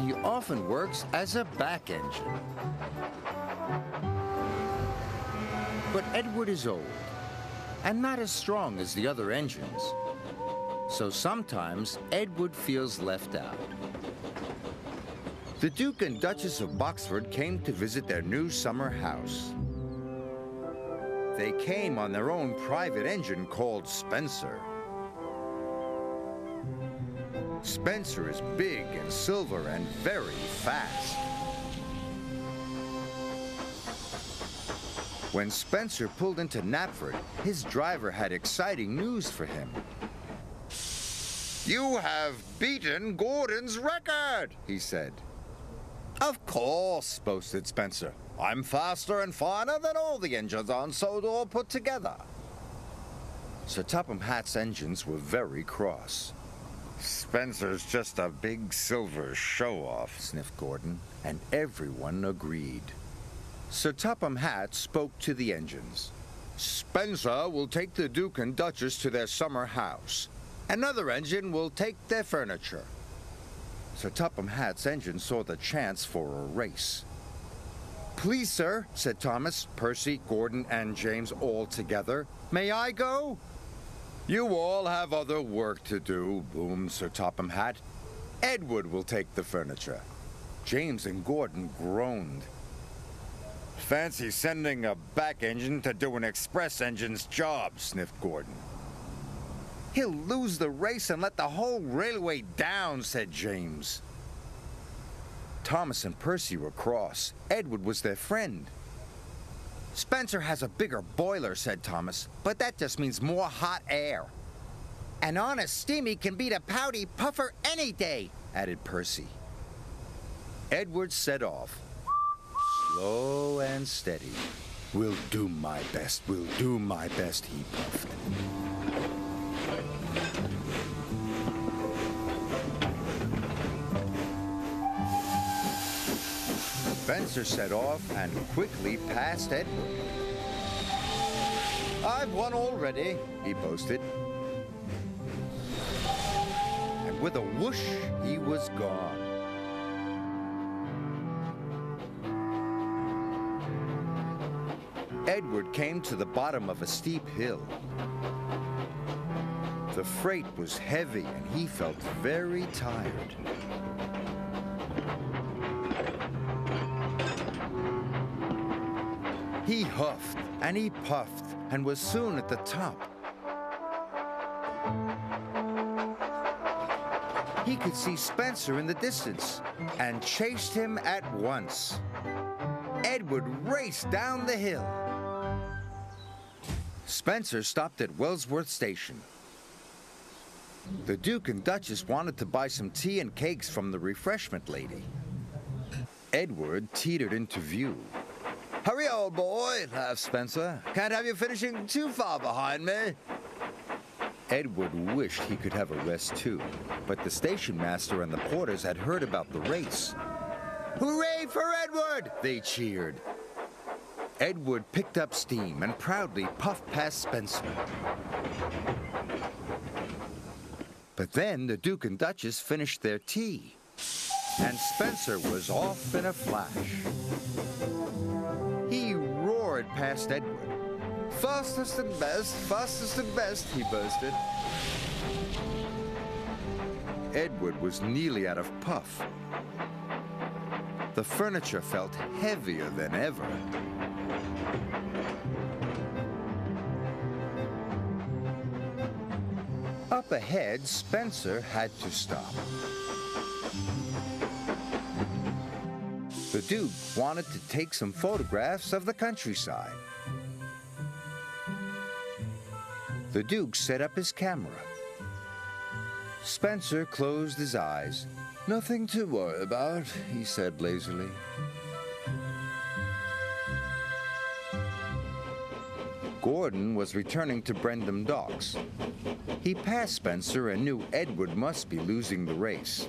he often works as a back engine. But Edward is old and not as strong as the other engines. So sometimes Edward feels left out. The Duke and Duchess of Boxford came to visit their new summer house. They came on their own private engine called Spencer. Spencer is big and silver and very fast. When Spencer pulled into Knapford, his driver had exciting news for him. "You have beaten Gordon's record," he said. "Of course," boasted Spencer. "I'm faster and finer than all the engines on Sodor put together." Sir Topham Hatt's engines were very cross. "Spencer's just a big silver show-off," sniffed Gordon, and everyone agreed. Sir Topham Hatt spoke to the engines. "Spencer will take the Duke and Duchess to their summer house. Another engine will take their furniture." Sir Topham Hatt's engine saw the chance for a race. "Please, sir," said Thomas, Percy, Gordon, and James all together. "May I go?" "You all have other work to do," boomed Sir Topham Hatt. "Edward will take the furniture." James and Gordon groaned. "Fancy sending a back engine to do an express engine's job," sniffed Gordon. "He'll lose the race and let the whole railway down," said James. Thomas and Percy were cross. Edward was their friend. "Spencer has a bigger boiler," said Thomas, "but that just means more hot air." "An honest steamy can beat a pouty puffer any day," added Percy. Edward set off, slow and steady. "We'll do my best, we'll do my best," he puffed. Spencer set off and quickly passed Edward. "I've won already," he boasted. And with a whoosh, he was gone. Edward came to the bottom of a steep hill. The freight was heavy and he felt very tired. He huffed and he puffed and was soon at the top. He could see Spencer in the distance and chased him at once. Edward raced down the hill. Spencer stopped at Wellsworth Station. The Duke and Duchess wanted to buy some tea and cakes from the refreshment lady. Edward teetered into view. "Hurry, old boy," laughed Spencer. "Can't have you finishing too far behind me." Edward wished he could have a rest too, but the station master and the porters had heard about the race. "Hooray for Edward!" they cheered. Edward picked up steam and proudly puffed past Spencer. But then the Duke and Duchess finished their tea, and Spencer was off in a flash. He roared past Edward. Fastest and best, he boasted. Edward was nearly out of puff. The furniture felt heavier than ever. Up ahead, Spencer had to stop. The Duke wanted to take some photographs of the countryside. The Duke set up his camera. Spencer closed his eyes. "Nothing to worry about," he said lazily. Gordon was returning to Brendam Docks. He passed Spencer and knew Edward must be losing the race.